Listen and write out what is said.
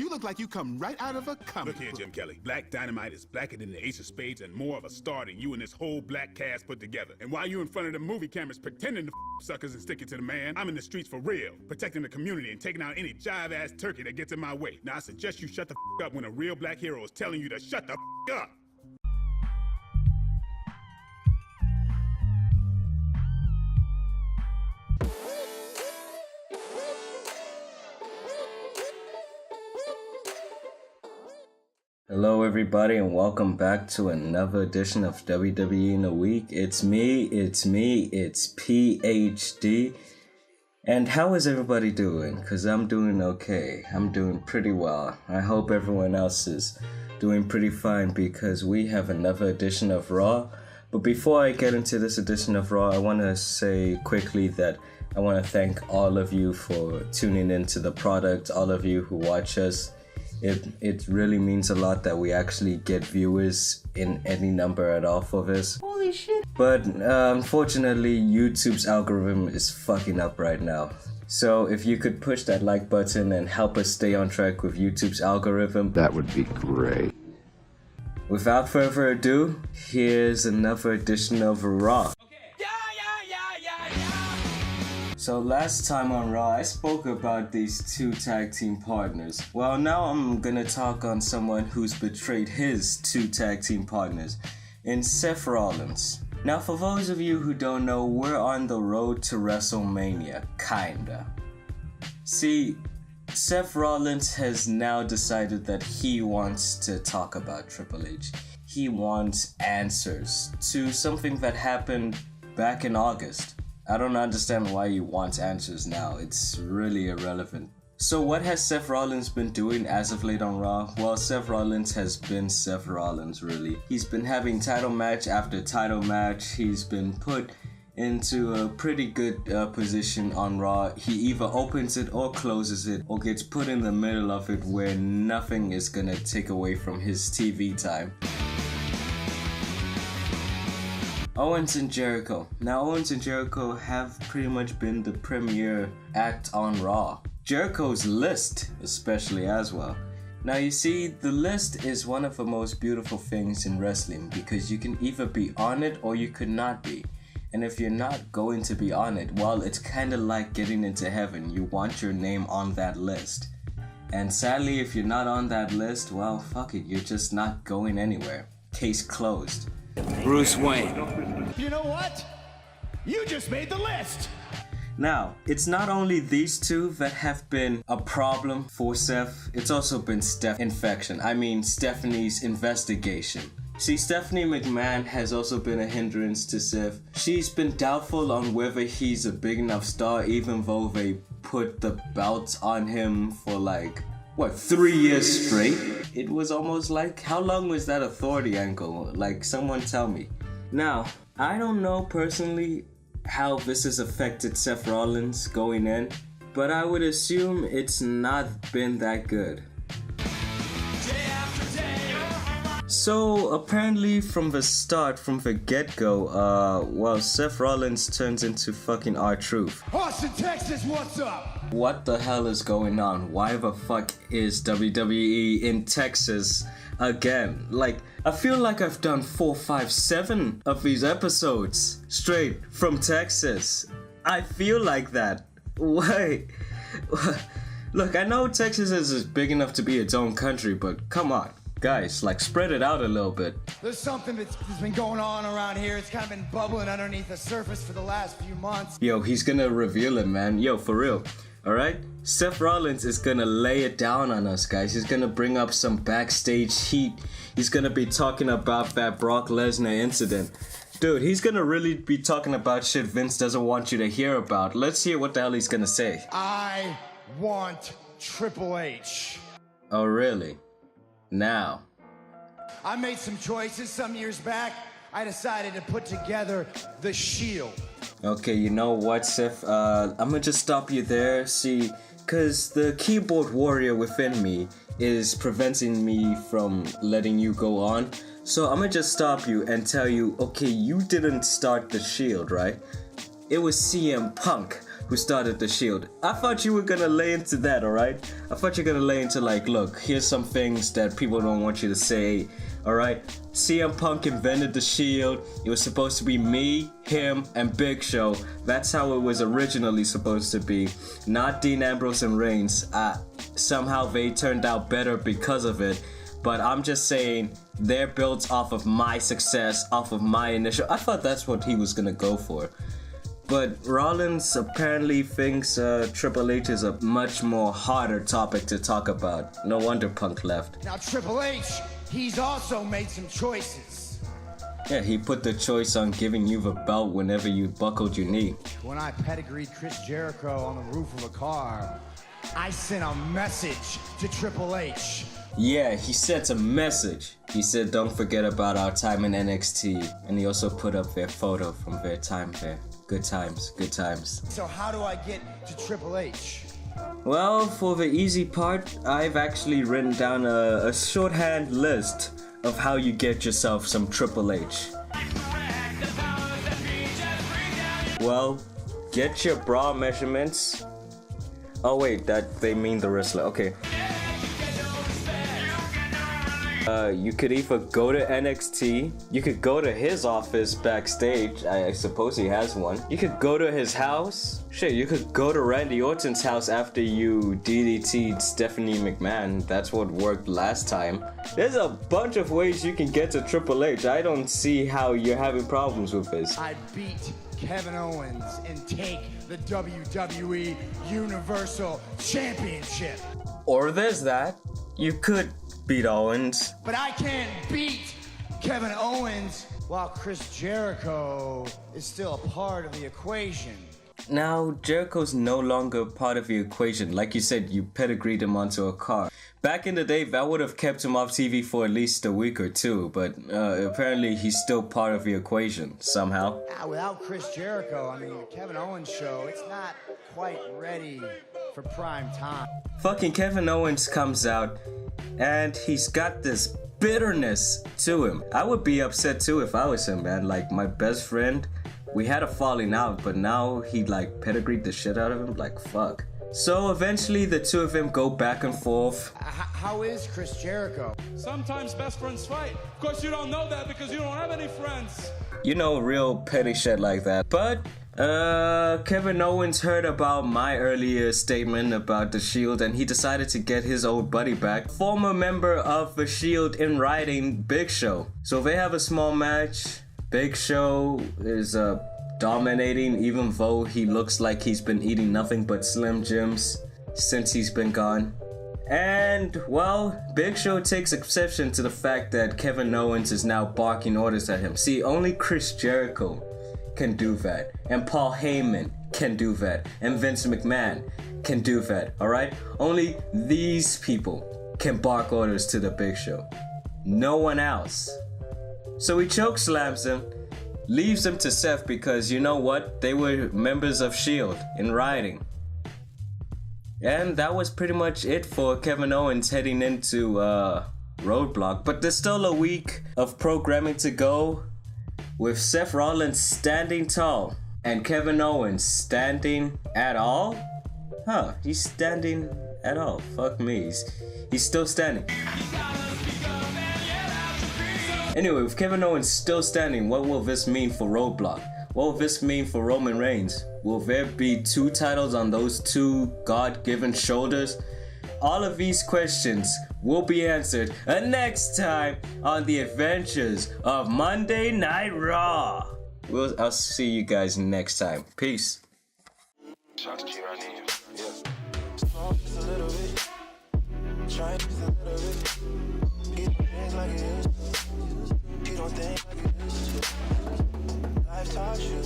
You look like you come right out of a comic Look here, book. Jim Kelly. Black Dynamite is blacker than the Ace of Spades and more of a star than you and this whole black cast put together. And while you in front of the movie cameras pretending to suckers and stick it to the man, I'm in the streets for real, protecting the community and taking out any jive-ass turkey that gets in my way. Now I suggest you shut the up when a real black hero is telling you to shut the up. Hello everybody and welcome back to another edition of WWE in a Week. It's me, it's PhD. And how is everybody doing? Cause I'm doing okay. I'm doing pretty well. I hope everyone else is doing pretty fine because we have another edition of Raw. But before I get into this edition of Raw, I want to say quickly that I want to thank all of you for tuning into the product, all of you who watch us. It really means a lot that we actually get viewers in any number at all for this. Holy shit. But unfortunately, YouTube's algorithm is fucking up right now. So if you could push that like button and help us stay on track with YouTube's algorithm, that would be great. Without further ado, here's another edition of Raw. So last time on Raw, I spoke about these two tag team partners. Well, now I'm gonna talk on someone who's betrayed his two tag team partners in Seth Rollins. Now, for those of you who don't know, we're on the road to WrestleMania, kinda. See, Seth Rollins has now decided that he wants to talk about Triple H. He wants answers to something that happened back in August. I don't understand why he wants answers now. It's really irrelevant. So what has Seth Rollins been doing as of late on Raw? Well, Seth Rollins has been Seth Rollins, really. He's been having title match after title match. He's been put into a pretty good position on Raw. He either opens it or closes it or gets put in the middle of it where nothing is gonna take away from his TV time. Owens and Jericho. Now, Owens and Jericho have pretty much been the premier act on Raw. Jericho's list, especially as well. Now, you see, the list is one of the most beautiful things in wrestling because you can either be on it or you could not be. And if you're not going to be on it, well, it's kind of like getting into heaven. You want your name on that list. And sadly, if you're not on that list, well, fuck it, you're just not going anywhere. Case closed. Bruce Wayne. You know what? You just made the list! Now, it's not only these two that have been a problem for Seth, it's also been Stephanie's investigation. See, Stephanie McMahon has also been a hindrance to Seth. She's been doubtful on whether he's a big enough star, even though they put the belt on him for 3 years straight? It was almost like, how long was that authority angle? Like, someone tell me. Now, I don't know personally how this has affected Seth Rollins going in, but I would assume it's not been that good. So apparently from the start, from the get-go, Seth Rollins turns into fucking R-Truth. Austin, Texas, what's up? What the hell is going on? Why the fuck is WWE in Texas again? I feel like I've done 4, 5, 7 of these episodes straight from Texas. I feel like that. Why? Look, I know Texas is big enough to be its own country, but come on. Guys, spread it out a little bit. There's something that's been going on around here. It's kind of been bubbling underneath the surface for the last few months. Yo, he's gonna reveal it, man. Yo, for real. Alright? Seth Rollins is gonna lay it down on us, guys. He's gonna bring up some backstage heat. He's gonna be talking about that Brock Lesnar incident. Dude, he's gonna really be talking about shit Vince doesn't want you to hear about. Let's hear what the hell he's gonna say. I want Triple H. Oh, really? Now. I made some choices some years back. I decided to put together the Shield. Okay, you know what, Seth? I'm gonna just stop you there. See, cause the keyboard warrior within me is preventing me from letting you go on. So I'm gonna just stop you and tell you, okay, you didn't start the Shield, right? It was CM Punk who started the Shield. I thought you were gonna lay into that, alright? I thought you were gonna lay into like, look, here's some things that people don't want you to say, alright? CM Punk invented the Shield. It was supposed to be me, him, and Big Show. That's how it was originally supposed to be. Not Dean Ambrose and Reigns. Somehow they turned out better because of it. But I'm just saying, they're built off of my success, off of my initial... I thought that's what he was gonna go for. But Rollins apparently thinks Triple H is a much more harder topic to talk about. No wonder Punk left. Now Triple H, he's also made some choices. Yeah, he put the choice on giving you the belt whenever you buckled your knee. When I pedigreed Chris Jericho on the roof of a car, I sent a message to Triple H. Yeah, he sent a message. He said, don't forget about our time in NXT. And he also put up their photo from their time there. Good times, good times. So how do I get to Triple H? Well, for the easy part, I've actually written down a shorthand list of how you get yourself some Triple H. Well, get your bra measurements. Oh wait, that they mean the wrestler. Okay. You could either go to NXT, you could go to his office backstage, I suppose he has one. You could go to his house. Shit, you could go to Randy Orton's house after you DDT'd Stephanie McMahon. That's what worked last time. There's a bunch of ways you can get to Triple H. I don't see how you're having problems with this. I beat Kevin Owens and take the WWE Universal Championship. Or there's that. You could beat Owens. But I can't beat Kevin Owens while Chris Jericho is still a part of the equation. Now, Jericho's no longer part of the equation. Like you said, you pedigreed him onto a car. Back in the day, that would have kept him off TV for at least a week or two, but apparently he's still part of the equation, somehow. Without Chris Jericho, I mean, the Kevin Owens show, it's not quite ready for prime time. Fucking Kevin Owens comes out, and he's got this bitterness to him. I would be upset too if I was him, man. Like, my best friend, we had a falling out, but now he like pedigreed the shit out of him. Like, fuck. So eventually the two of them go back and forth. How is Chris Jericho? Sometimes best friends fight. Of course, you don't know that because you don't have any friends. You know, real petty shit like that. But Kevin Owens heard about my earlier statement about the Shield, and he decided to get his old buddy back, former member of the Shield in writing, Big Show. So they have a small match. Big Show is dominating, even though he looks like he's been eating nothing but Slim Jims since he's been gone. And, well, Big Show takes exception to the fact that Kevin Owens is now barking orders at him. See, only Chris Jericho can do that, and Paul Heyman can do that, and Vince McMahon can do that, alright? Only these people can bark orders to the Big Show. No one else. So he chokeslams him, leaves him to Seth because, you know what? They were members of S.H.I.E.L.D. in writing. And that was pretty much it for Kevin Owens heading into Roadblock. But there's still a week of programming to go, with Seth Rollins standing tall and Kevin Owens standing at all? Huh, he's standing at all. Fuck me, he's still standing. Anyway, with Kevin Owens still standing, what will this mean for Roadblock? What will this mean for Roman Reigns? Will there be 2 titles on those 2 God-given shoulders? All of these questions will be answered next time on the adventures of Monday Night Raw. I'll see you guys next time. Peace. Life taught you,